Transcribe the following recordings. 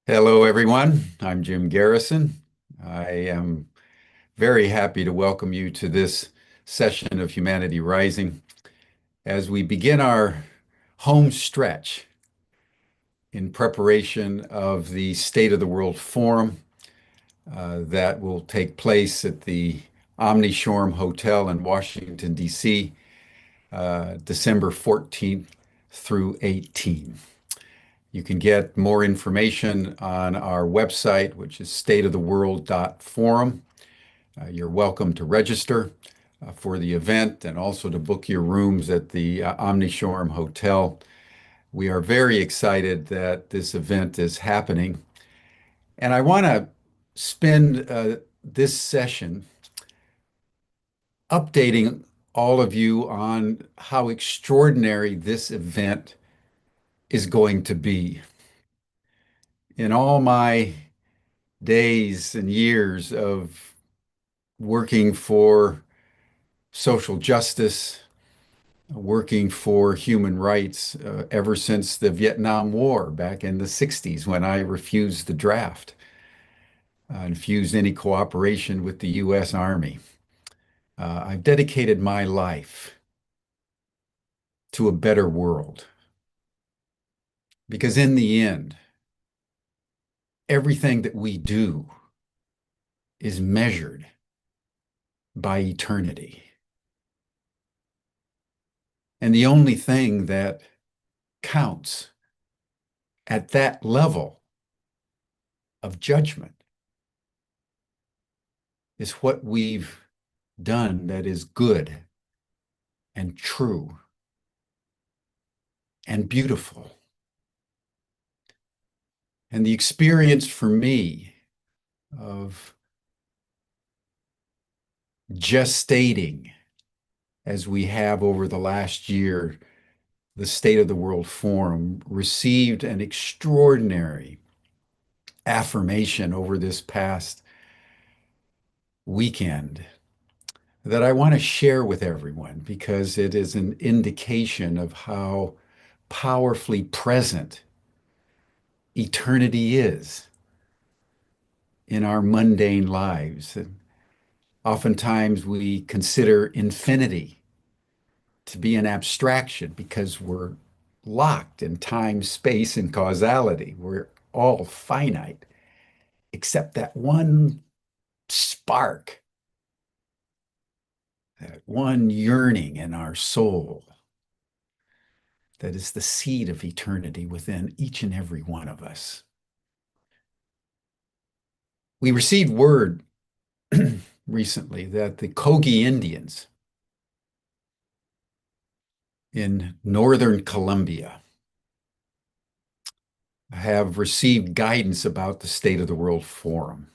Hello, everyone. I'm Jim Garrison. I am very happy to welcome you to this session of Humanity Rising as we begin our home stretch in preparation of the State of the World Forum that will take place at the Omni Hotel in Washington, D.C., December 14th through 18th. You can get more information on our website, which is stateoftheworld.forum. You're welcome to register for the event and also to book your rooms at the Omnishoram Hotel. We are very excited that this event is happening. And I want to spend this session updating all of you on how extraordinary this event is going to be. In all my days and years of working for social justice, working for human rights ever since the Vietnam War back in the 60s when I refused the draft and refused any cooperation with the U.S. Army. I've dedicated my life to a better world because in the end, everything that we do is measured by eternity. And the only thing that counts at that level of judgment is what we've done that is good and true and beautiful. And the experience for me of gestating, as we have over the last year, the State of the World Forum received an extraordinary affirmation over this past weekend that I want to share with everyone because it is an indication of how powerfully present eternity is in our mundane lives. And oftentimes we consider infinity to be an abstraction because we're locked in time, space, and causality. We're all finite, except that one spark, that one yearning in our soul that is the seed of eternity within each and every one of us. We received word recently that the Kogi Indians in northern Colombia have received guidance about the State of the World Forum.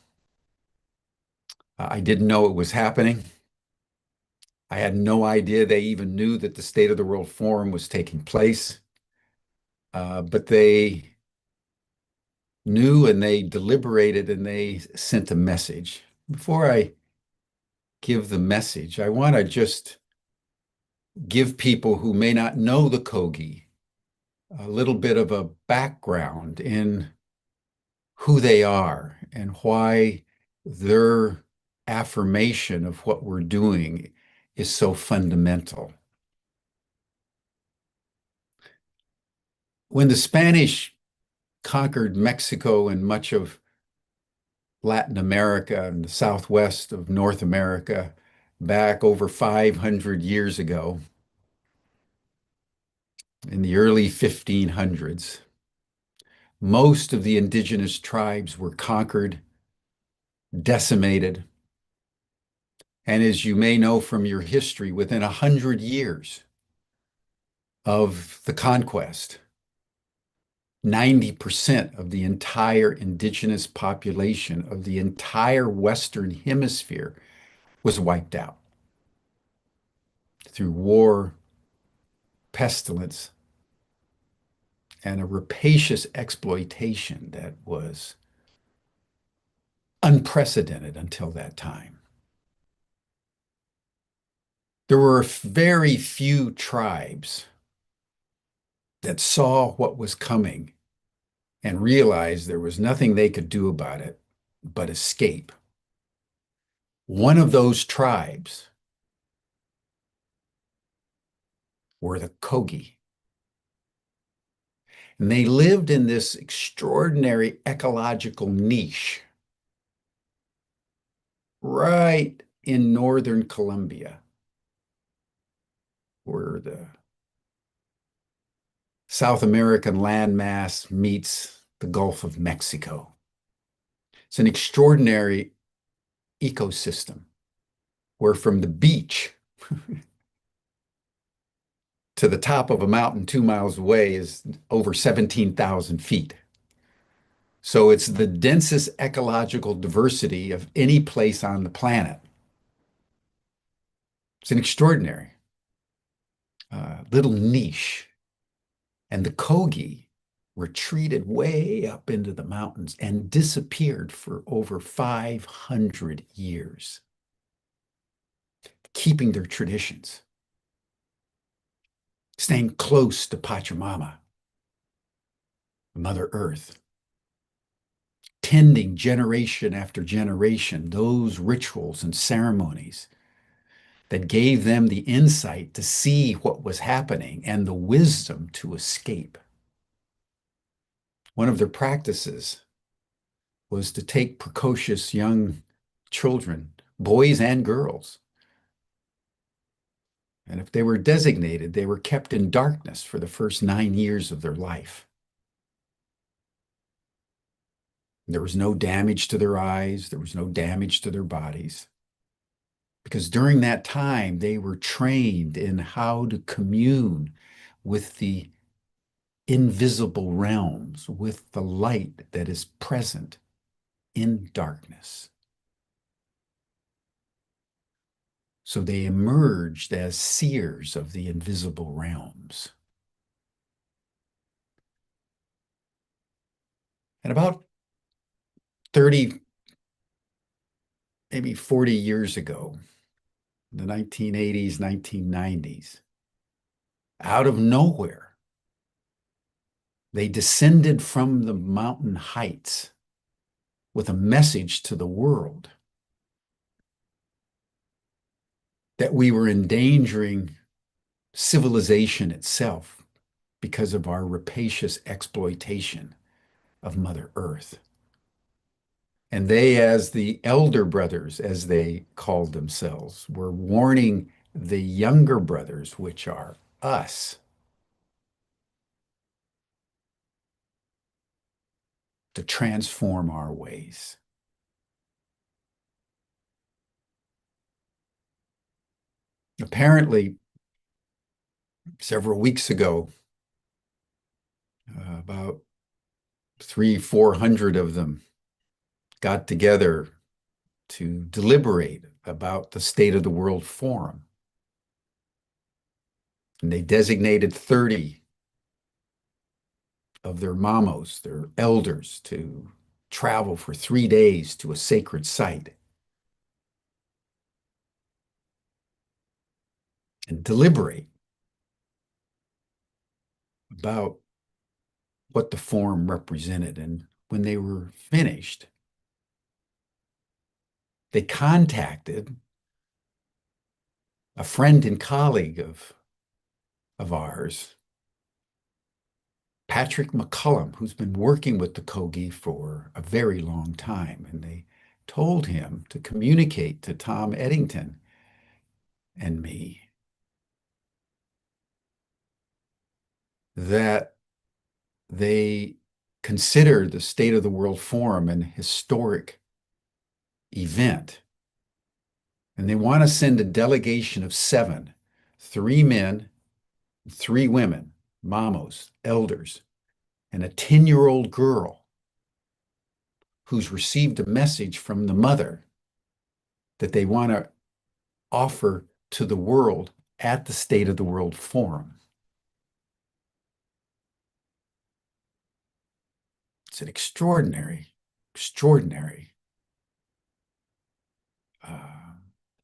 I didn't know it was happening. I had no idea they even knew that the State of the World Forum was taking place. But they knew and they deliberated and they sent a message. Before I give the message, I want to just give people who may not know the Kogi a little bit of a background in who they are and why their affirmation of what we're doing is so fundamental. When the Spanish conquered Mexico and much of Latin America and the southwest of North America back over 500 years ago, in the early 1500s, most of the indigenous tribes were conquered, decimated, and as you may know from your history, within 100 years of the conquest, 90% of the entire indigenous population of the entire Western Hemisphere was wiped out through war, pestilence, and a rapacious exploitation that was unprecedented until that time. There were very few tribes that saw what was coming and realized there was nothing they could do about it but escape. One of those tribes were the Kogi. And they lived in this extraordinary ecological niche right in northern Colombia, where the South American landmass meets the Gulf of Mexico. It's an extraordinary ecosystem where from the beach to the top of a mountain 2 miles away is over 17,000 feet. So it's the densest ecological diversity of any place on the planet. It's an extraordinary little niche. And the Kogi retreated way up into the mountains and disappeared for over 500 years, keeping their traditions, staying close to Pachamama, Mother Earth, tending generation after generation those rituals and ceremonies that gave them the insight to see what was happening and the wisdom to escape. One of their practices was to take precocious young children, boys and girls, and if they were designated, they were kept in darkness for the first 9 years of their life. There was no damage to their eyes. There was no damage to their bodies. Because during that time, they were trained in how to commune with the invisible realms, with the light that is present in darkness. So they emerged as seers of the invisible realms. And about 30, maybe 40 years ago, in the 1980s, 1990s, out of nowhere, they descended from the mountain heights with a message to the world that we were endangering civilization itself because of our rapacious exploitation of Mother Earth. And they, as the elder brothers, as they called themselves, were warning the younger brothers, which are us, to transform our ways. Apparently, several weeks ago, about 400 of them got together to deliberate about the State of the World Forum. And they designated 30 of their mamos, their elders, to travel for 3 days to a sacred site and deliberate about what the forum represented. And when they were finished, they contacted a friend and colleague of ours, Patrick McCullum, who's been working with the Kogi for a very long time. And they told him to communicate to Tom Eddington and me that they consider the State of the World Forum an historic event. And they want to send a delegation of 7, 3 men, 3 women, mamos, elders, and a 10-year-old girl who's received a message from the mother that they want to offer to the world at the State of the World Forum. It's an extraordinary, extraordinary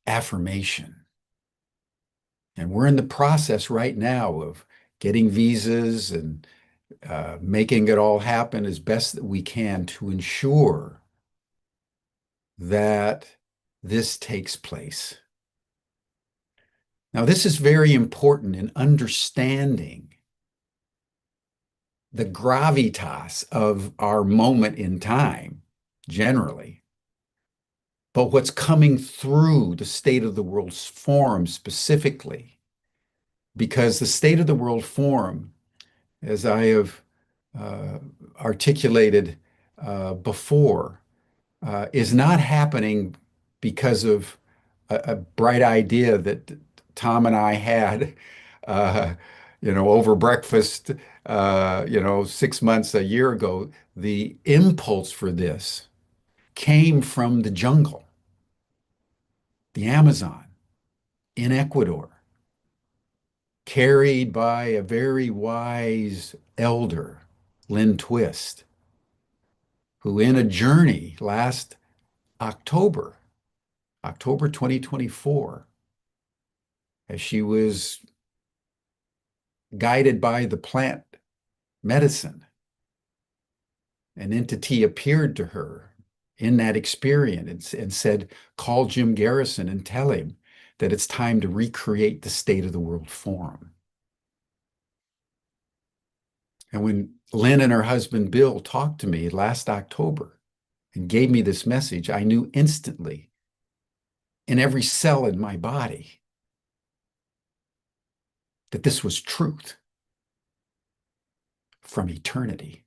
affirmation. And we're in the process right now of getting visas and making it all happen as best that we can to ensure that this takes place. Now, this is very important in understanding the gravitas of our moment in time generally, but what's coming through the State of the World Forum specifically, because the State of the World Forum, as I have uh, articulated before, is not happening because of a bright idea that Tom and I had, uh, over breakfast, 6 months, a year ago. The impulse for this came from the jungle, the Amazon in Ecuador, carried by a very wise elder, Lynn Twist, who in a journey last October, October 2024, as she was guided by the plant medicine, an entity appeared to her in that experience and said, call Jim Garrison and tell him that it's time to recreate the State of the World Forum. And when Lynn and her husband Bill talked to me last October and gave me this message, I knew instantly in every cell in my body that this was truth from eternity.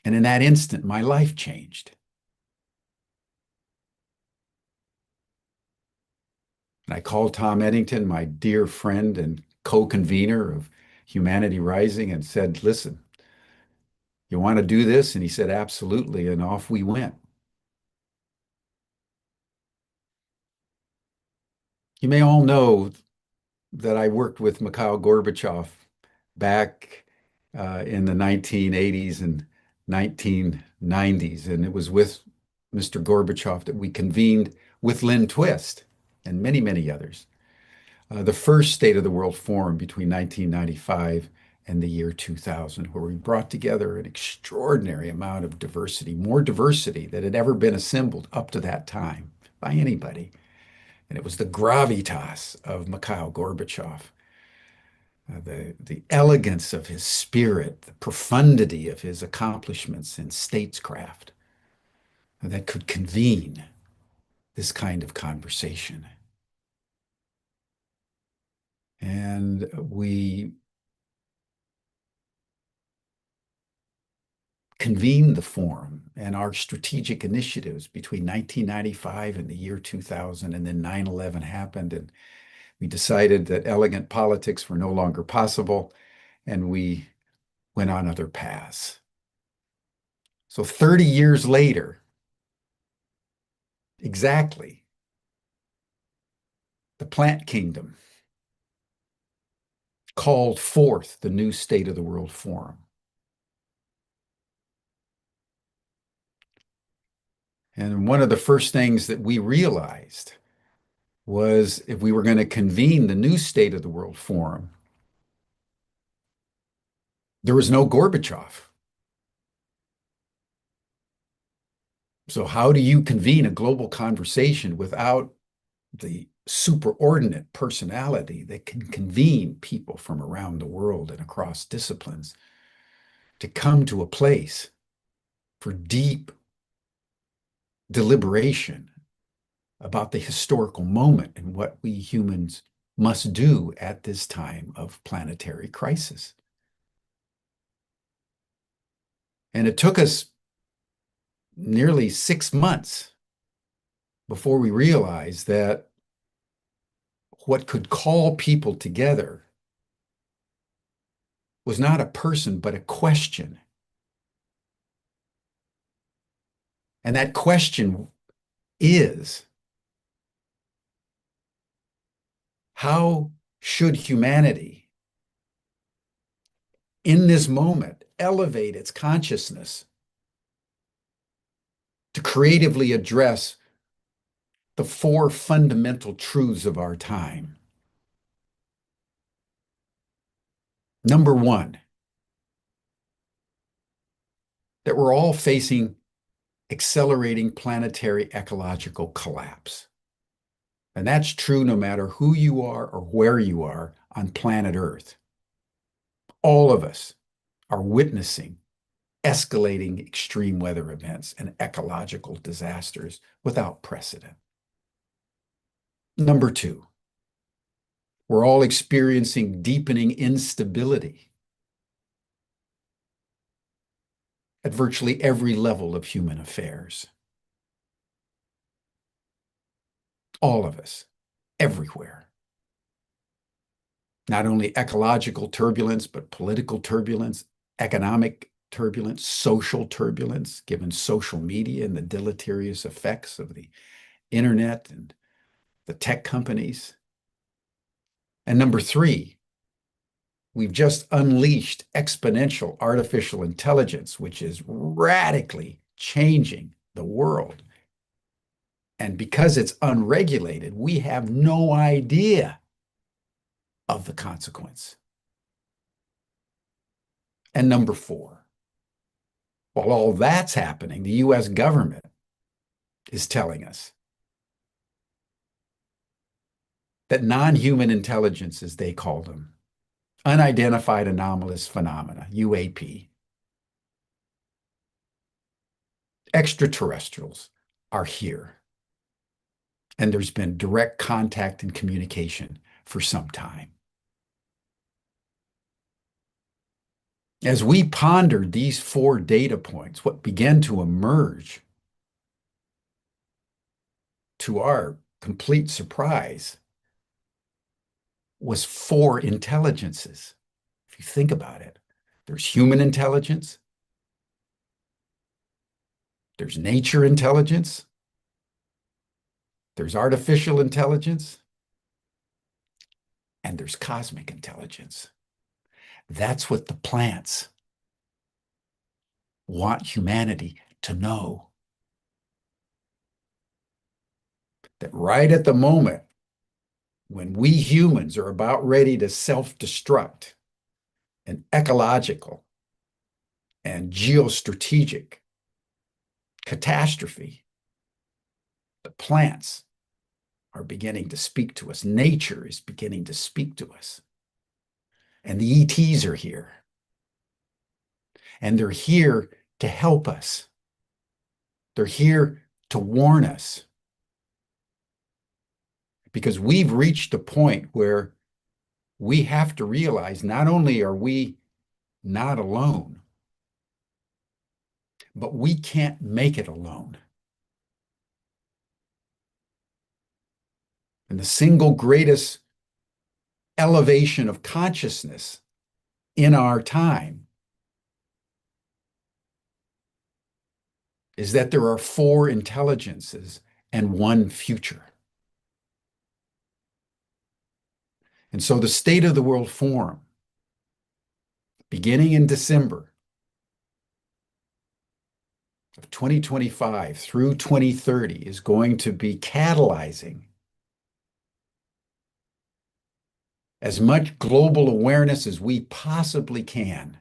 And in that instant, my life changed. And I called Tom Eddington, my dear friend and co-convener of Humanity Rising, and said, listen, you want to do this? And he said, absolutely. And off we went. You may all know that I worked with Mikhail Gorbachev back in the 1980s and 1990s. And it was with Mr. Gorbachev that we convened with Lynn Twist and many, many others, the first State of the World Forum between 1995 and the year 2000, where we brought together an extraordinary amount of diversity, more diversity that had ever been assembled up to that time by anybody. And it was the gravitas of Mikhail Gorbachev, the elegance of his spirit, the profundity of his accomplishments in statescraft that could convene this kind of conversation. And we convened the forum and our strategic initiatives between 1995 and the year 2000, and then 9/11 happened, and we decided that elegant politics were no longer possible, and we went on other paths. So 30 years later, exactly, the plant kingdom called forth the new State of the World Forum. And one of the first things that we realized was if we were going to convene the new State of the World Forum, there was no Gorbachev. So how do you convene a global conversation without the superordinate personality that can convene people from around the world and across disciplines to come to a place for deep deliberation about the historical moment and what we humans must do at this time of planetary crisis? And it took us nearly 6 months before we realized that what could call people together was not a person, but a question. And that question is, how should humanity in this moment elevate its consciousness to creatively address the four fundamental truths of our time? Number one, that we're all facing accelerating planetary ecological collapse. And that's true no matter who you are or where you are on planet Earth. All of us are witnessing escalating extreme weather events and ecological disasters without precedent. Number two, we're all experiencing deepening instability at virtually every level of human affairs. All of us, everywhere. Not only ecological turbulence, but political turbulence, economic turbulence, social turbulence, given social media and the deleterious effects of the internet and the tech companies. And number three, we've just unleashed exponential artificial intelligence, which is radically changing the world. And because it's unregulated, we have no idea of the consequence. And number four, while all that's happening, the US government is telling us that non-human intelligence, as they call them, unidentified anomalous phenomena, UAP, extraterrestrials are here. And there's been direct contact and communication for some time. As we pondered these four data points, what began to emerge, to our complete surprise, was four intelligences. If you think about it, there's human intelligence, there's nature intelligence, there's artificial intelligence, and there's cosmic intelligence. That's what the plants want humanity to know. That right at the moment when we humans are about ready to self-destruct, an ecological and geostrategic catastrophe, the plants are beginning to speak to us. Nature is beginning to speak to us. And the ETs are here. And they're here to help us. They're here to warn us. Because we've reached a point where we have to realize not only are we not alone, but we can't make it alone. And the single greatest elevation of consciousness in our time is that there are four intelligences and one future. And so the State of the World Forum, beginning in December of 2025 through 2030, is going to be catalyzing as much global awareness as we possibly can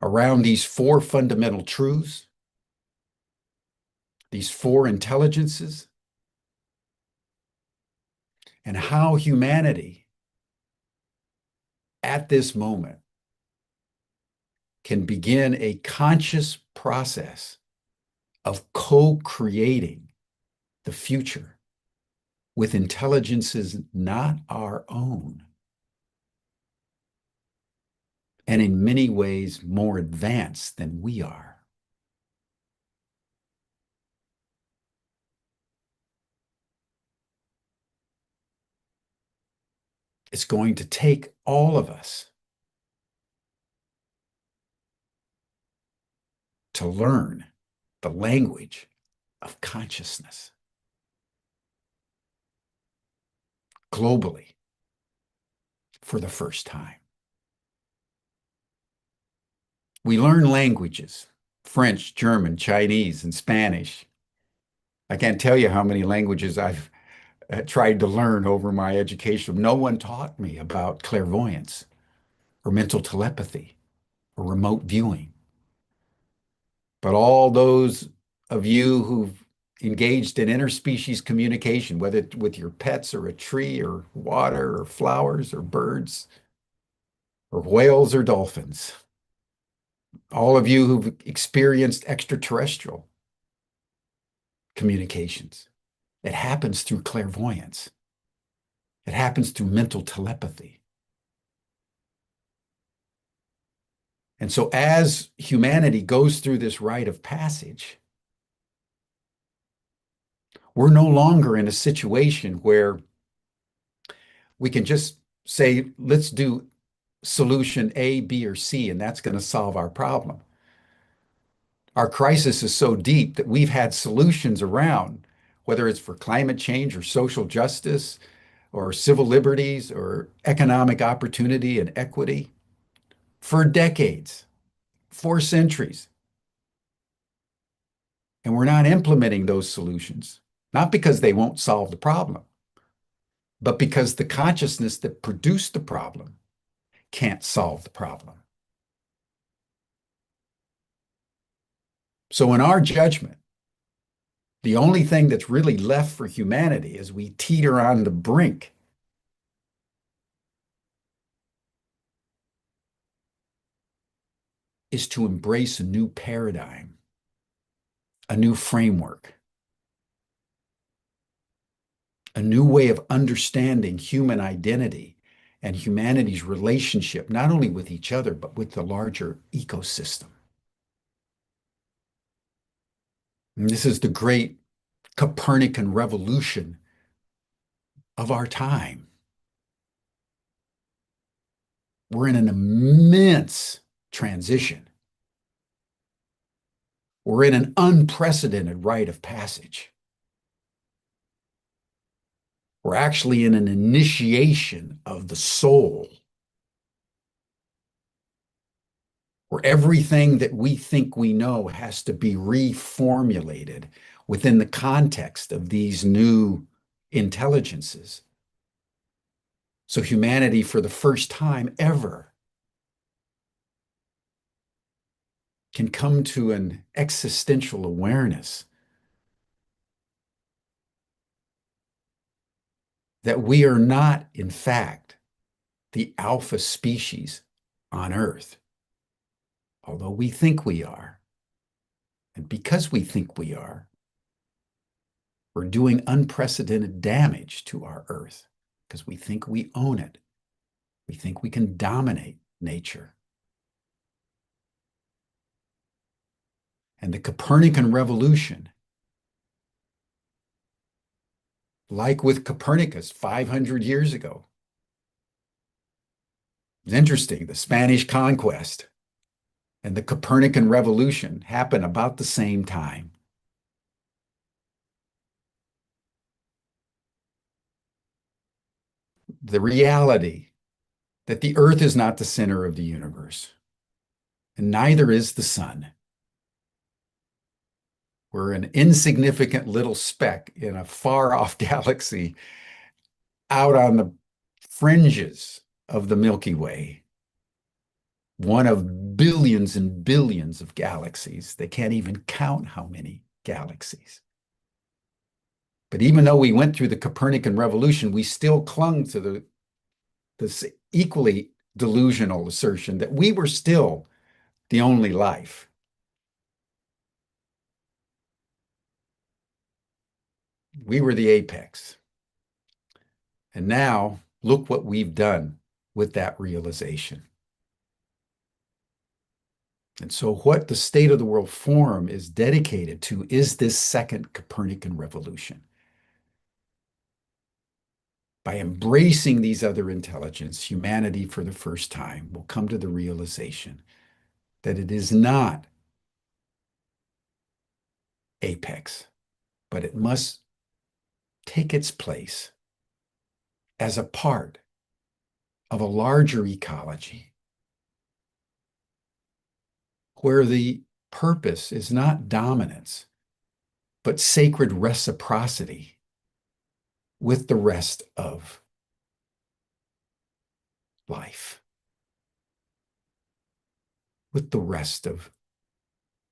around these four fundamental truths, these four intelligences, and how humanity at this moment can begin a conscious process of co-creating the future with intelligences not our own, and in many ways more advanced than we are. It's going to take all of us to learn the language of consciousness globally for the first time. We learn languages, French, German, Chinese, and Spanish. I can't tell you how many languages I've tried to learn over my education. No one taught me about clairvoyance or mental telepathy or remote viewing. But all those of you who've engaged in interspecies communication, whether it's with your pets or a tree or water or flowers or birds or whales or dolphins, all of you who've experienced extraterrestrial communications, it happens through clairvoyance. It happens through mental telepathy. And so as humanity goes through this rite of passage, we're no longer in a situation where we can just say, let's do solution A, B, or C, and that's going to solve our problem. Our crisis is so deep that we've had solutions around, whether it's for climate change or social justice or civil liberties or economic opportunity and equity, for decades, for centuries. And we're not implementing those solutions, not because they won't solve the problem, but because the consciousness that produced the problem can't solve the problem. So, in our judgment, the only thing that's really left for humanity as we teeter on the brink is to embrace a new paradigm, a new framework, a new way of understanding human identity and humanity's relationship, not only with each other, but with the larger ecosystem. And this is the great Copernican revolution of our time. We're in an immense transition. We're in an unprecedented rite of passage. We're actually in an initiation of the soul, where everything that we think we know has to be reformulated within the context of these new intelligences. So humanity, for the first time ever, can come to an existential awareness that we are not, in fact, the alpha species on Earth, although we think we are. And because we think we are, we're doing unprecedented damage to our Earth because we think we own it. We think we can dominate nature. And the Copernican revolution, like with Copernicus 500 years ago, it's interesting. The Spanish conquest and the Copernican revolution happened about the same time. The reality that the Earth is not the center of the universe, and neither is the sun. We're an insignificant little speck in a far-off galaxy out on the fringes of the Milky Way, one of billions and billions of galaxies. They can't even count how many galaxies. But even though we went through the Copernican revolution, we still clung to this equally delusional assertion that we were still the only life. We were the apex. And now look what we've done with that realization. And so what the State of the World Forum is dedicated to is this second Copernican revolution. By embracing these other intelligence, humanity for the first time will come to the realization that it is not apex, but it must take its place as a part of a larger ecology where the purpose is not dominance, but sacred reciprocity, with the rest of life, with the rest of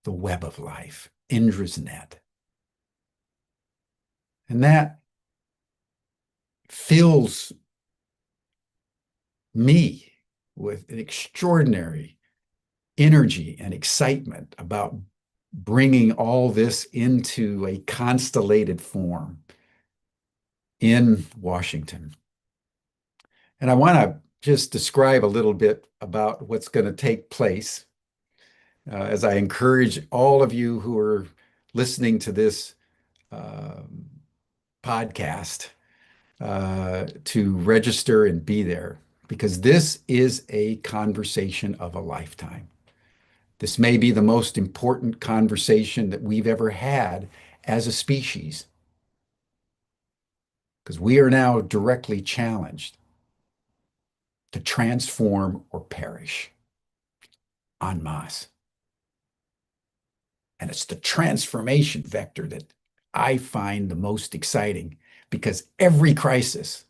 the web of life, Indra's net. And that fills me with an extraordinary energy and excitement about bringing all this into a constellated form in Washington. And I want to just describe a little bit about what's going to take place as I encourage all of you who are listening to this uh, podcast to register and be there, because this is a conversation of a lifetime. This may be the most important conversation that we've ever had as a species, because we are now directly challenged to transform or perish en masse. And it's the transformation vector that I find the most exciting, because every crisis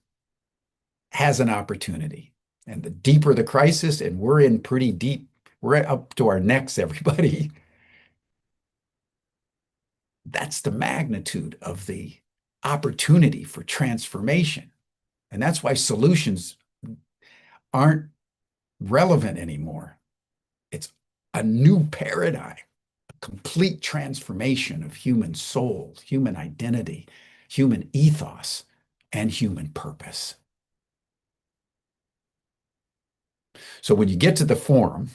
has an opportunity. And the deeper the crisis, and we're in pretty deep, we're up to our necks, everybody. That's the magnitude of the opportunity for transformation. And that's why solutions aren't relevant anymore. It's a new paradigm, a complete transformation of human soul, human identity, human ethos, and human purpose. So when you get to the forum,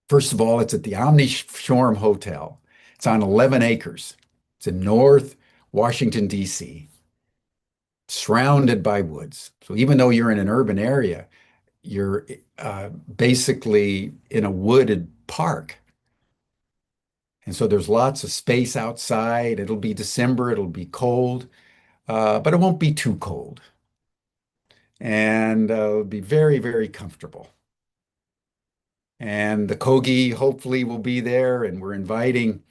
first of all, it's at the Omni Shoreham Hotel. It's on 11 acres. It's in North Washington, D.C., surrounded by woods. So even though you're in an urban area, you're basically in a wooded park. And so there's lots of space outside. It'll be December, it'll be cold, but it won't be too cold. And it'll be very, very comfortable. And the Kogi hopefully will be there, and we're inviting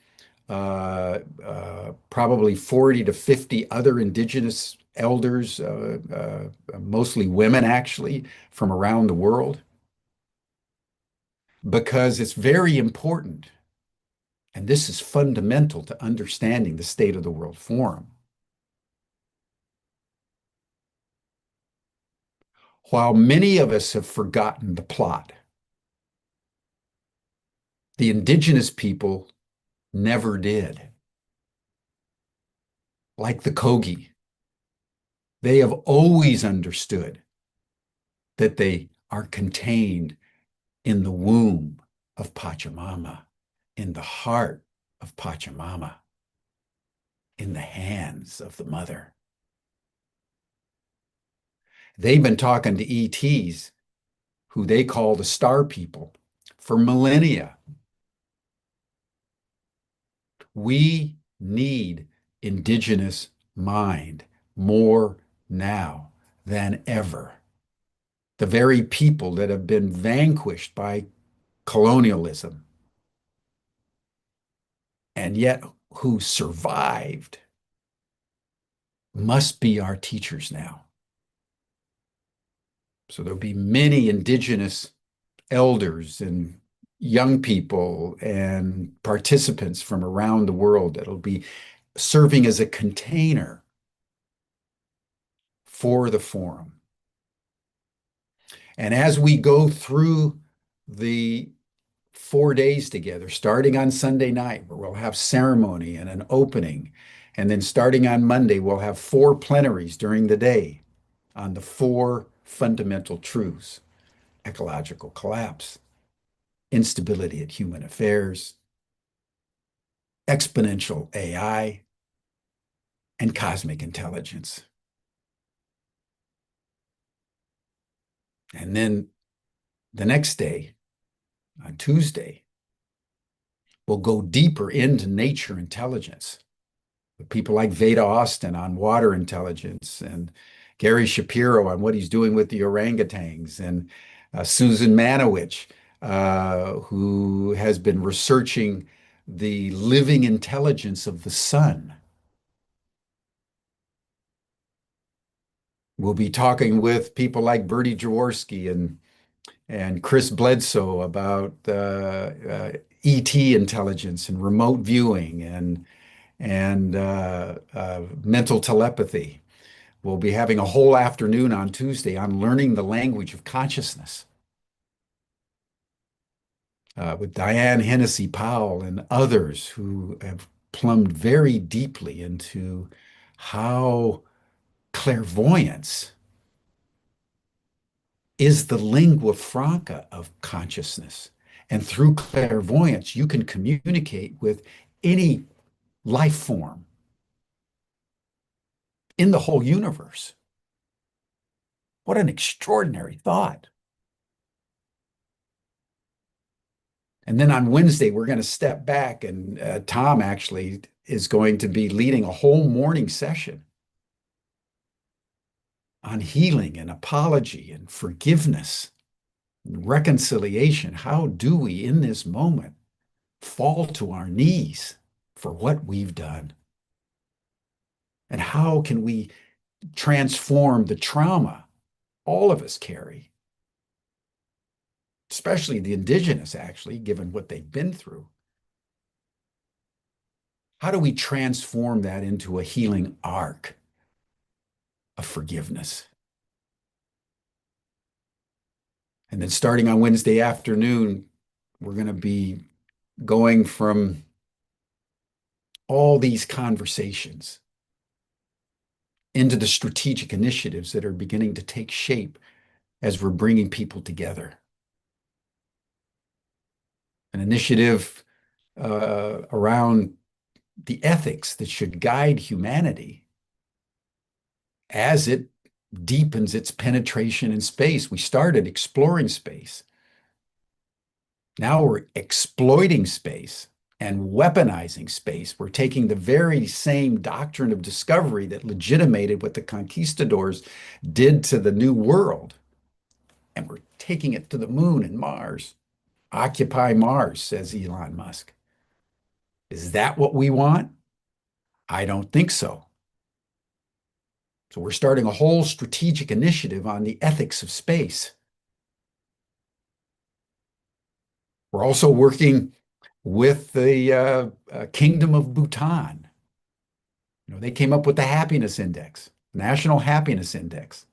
probably 40 to 50 other indigenous elders, mostly women actually, from around the world, because it's very important. And this is fundamental to understanding the State of the World Forum. While many of us have forgotten the plot, the indigenous people never did. Like the Kogi, they have always understood that they are contained in the womb of Pachamama, in the heart of Pachamama, in the hands of the mother. They've been talking to ETs, who they call the star people, for millennia. We need indigenous mind more now than ever. The very people that have been vanquished by colonialism, and yet who survived, must be our teachers now. So there'll be many indigenous elders and young people and participants from around the world that'll be serving as a container for the forum. And as we go through the 4 days together, starting on Sunday night, where we'll have ceremony and an opening, and then starting on Monday, we'll have 4 plenaries during the day on the 4 fundamental truths: ecological collapse, instability at human affairs, exponential AI, and cosmic intelligence. And then the next day, on Tuesday, we'll go deeper into nature intelligence with people like Veda Austin on water intelligence, and Gary Shapiro on what he's doing with the orangutans, and Susan Manowich, who has been researching the living intelligence of the sun. We'll be talking with people like Bertie Jaworski and Chris Bledsoe about ET intelligence and remote viewing and mental telepathy. We'll be having a whole afternoon on Tuesday on learning the language of consciousness with Diane Hennessy Powell and others who have plumbed very deeply into how clairvoyance is the lingua franca of consciousness. And through clairvoyance, you can communicate with any life form in the whole universe. What an extraordinary thought. And then on Wednesday, we're going to step back, and Tom actually is going to be leading a whole morning session on healing and apology and forgiveness and reconciliation. How do we, in this moment, fall to our knees for what we've done? And how can we transform the trauma all of us carry, especially the indigenous, actually, given what they've been through? How do we transform that into a healing arc of forgiveness? And then starting on Wednesday afternoon, we're going to be going from all these conversations into the strategic initiatives that are beginning to take shape as we're bringing people together. An initiative around the ethics that should guide humanity as it deepens its penetration in space. We started exploring space. Now we're exploiting space and weaponizing space. We're taking the very same doctrine of discovery that legitimated what the conquistadors did to the New World, and we're taking it to the moon and Mars. Occupy Mars, says Elon Musk. Is that what we want? I don't think so. So we're starting a whole strategic initiative on the ethics of space. We're also working with the Kingdom of Bhutan. They came up with the happiness index, National Happiness Index.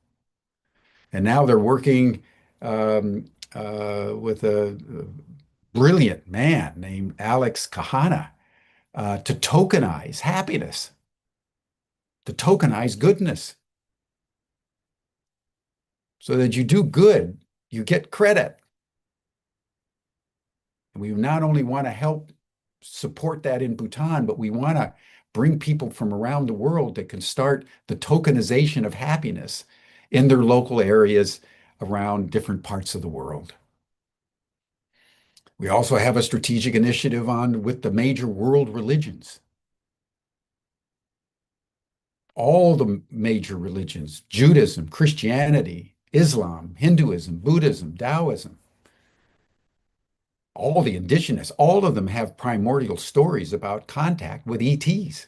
And now they're working with a brilliant man named Alex Kahana to tokenize happiness, to tokenize goodness, so that you do good, you get credit. And we not only want to help support that in Bhutan, but we want to bring people from around the world that can start the tokenization of happiness in their local areas around different parts of the world. We also have a strategic initiative on with the major world religions. All the major religions, Judaism, Christianity, Islam, Hinduism, Buddhism, Taoism, all the indigenous, all of them have primordial stories about contact with ETs.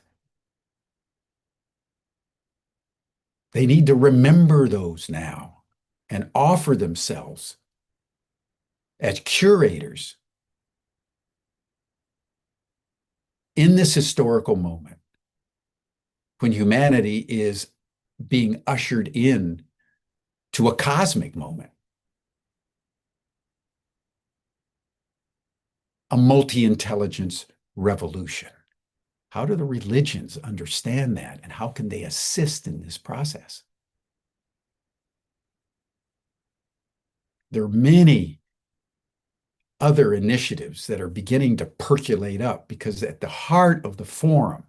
They need to remember those now and offer themselves as curators in this historical moment when humanity is being ushered in to a cosmic moment, a multi-intelligence revolution. How do the religions understand that, and how can they assist in this process? There are many other initiatives that are beginning to percolate up, because at the heart of the forum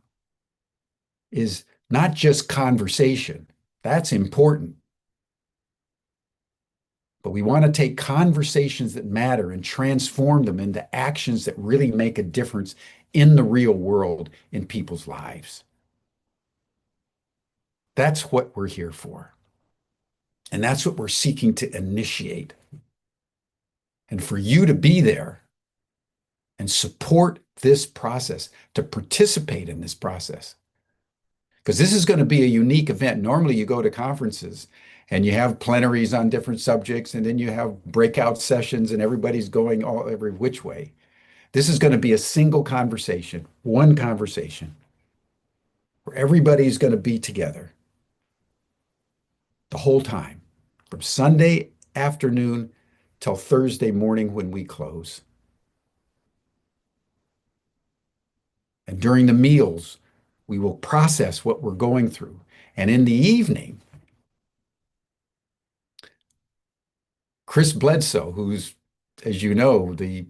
is not just conversation. That's important. But we want to take conversations that matter and transform them into actions that really make a difference in the real world, in people's lives. That's what we're here for. And that's what we're seeking to initiate. And for you to be there and support this process, to participate in this process. because this is going to be a unique event. Normally, you go to conferences and you have plenaries on different subjects, and then you have breakout sessions, and everybody's going all every which way. This is going to be a single conversation, one conversation, where everybody's going to be together the whole time, from Sunday afternoon till Thursday morning when we close. And during the meals, we will process what we're going through. And in the evening, Chris Bledsoe, who's, as you know, the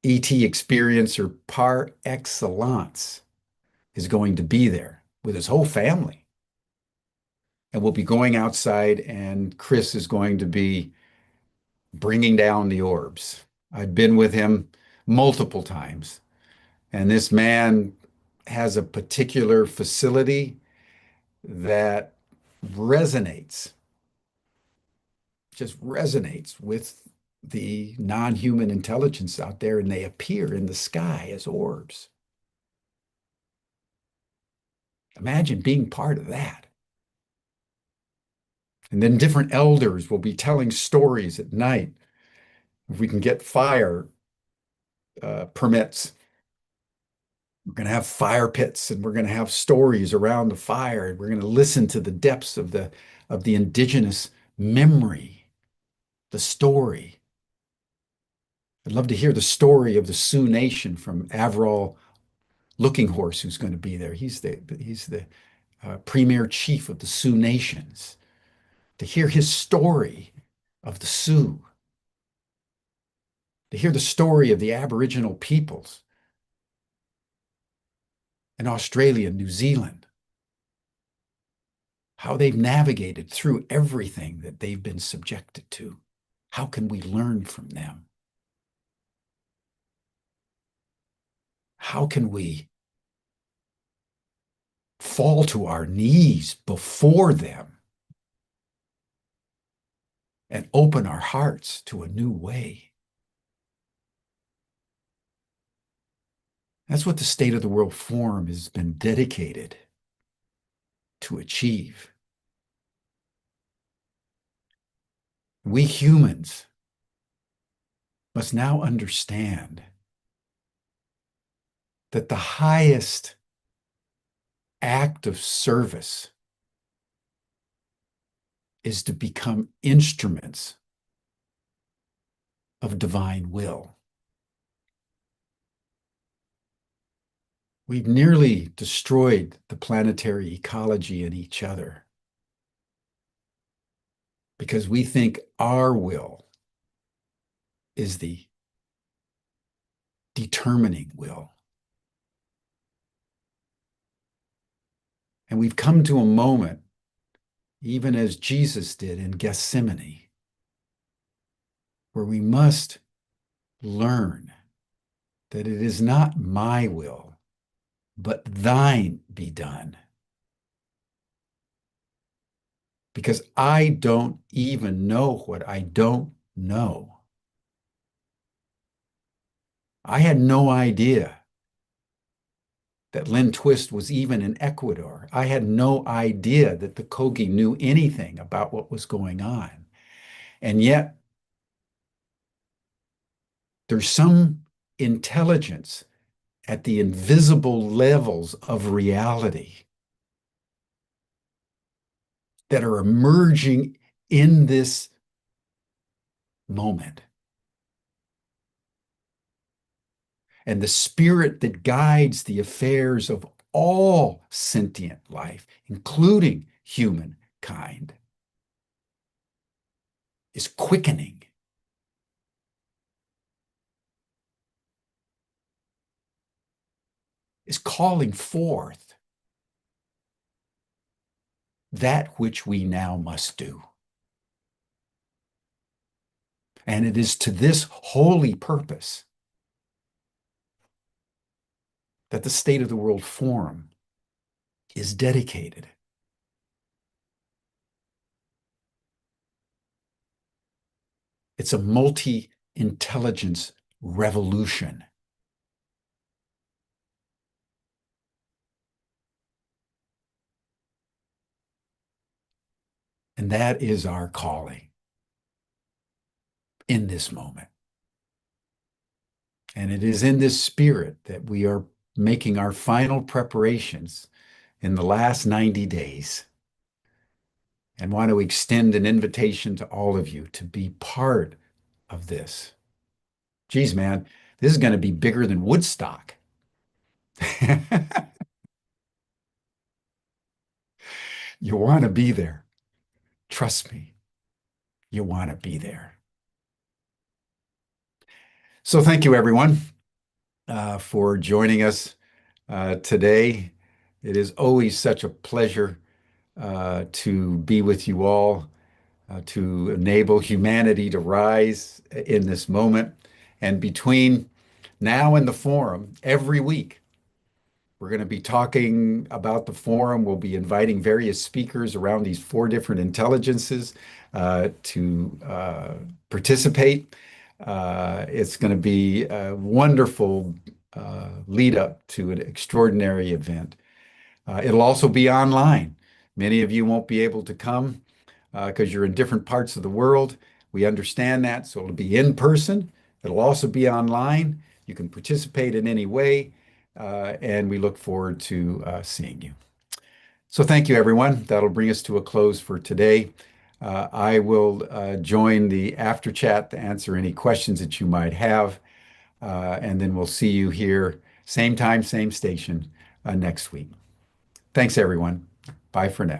ET experiencer par excellence, is going to be there with his whole family. And we'll be going outside, and Chris is going to be bringing down the orbs. I've been with him multiple times, and this man has a particular facility that resonates, just resonates with the non-human intelligence out there, and they appear in the sky as orbs. Imagine being part of that. And then different elders will be telling stories at night. If we can get fire permits, we're going to have fire pits, and we're going to have stories around the fire. And we're going to listen to the depths of the indigenous memory, the story. I'd love to hear the story of the Sioux Nation from Averell Looking Horse, who's going to be there. He's the premier chief of the Sioux Nations. To hear his story of the Sioux, to hear the story of the Aboriginal peoples in Australia and New Zealand, how they've navigated through everything that they've been subjected to. How can we learn from them? How can we fall to our knees before them and open our hearts to a new way? That's what the State of the World Forum has been dedicated to achieve. We humans must now understand that the highest act of service is to become instruments of divine will. We've nearly destroyed the planetary ecology and each other because we think our will is the determining will. And we've come to a moment, even as Jesus did in Gethsemane, where we must learn that it is not my will, but thine be done. Because I don't even know what I don't know. I had no idea that Lynn Twist was even in Ecuador. I had no idea that the Kogi knew anything about what was going on. And yet, there's some intelligence at the invisible levels of reality that are emerging in this moment. And the spirit that guides the affairs of all sentient life, including humankind, is quickening. Is calling forth that which we now must do. And it is to this holy purpose that the State of the World Forum is dedicated. It's a multi-intelligence revolution. And that is our calling in this moment. And it is in this spirit that we are making our final preparations in the last 90 days and want to extend an invitation to all of you to be part of this. Geez, man, this is going to be bigger than Woodstock. You want to be there. Trust me, you want to be there. So thank you, everyone, for joining us today. It is always such a pleasure to be with you all, to enable humanity to rise in this moment. And between now and the forum, every week, we're going to be talking about the forum. We'll be inviting various speakers around these four different intelligences to participate. It's going to be a wonderful lead up to an extraordinary event. It'll also be online. Many of you won't be able to come because you're in different parts of the world. We understand that. So it'll be in person. It'll also be online. You can participate in any way. And we look forward to seeing you. So thank you, everyone. That'll bring us to a close for today. I will join the after chat to answer any questions that you might have. And then we'll see you here, same time, same station, next week. Thanks, everyone. Bye for now.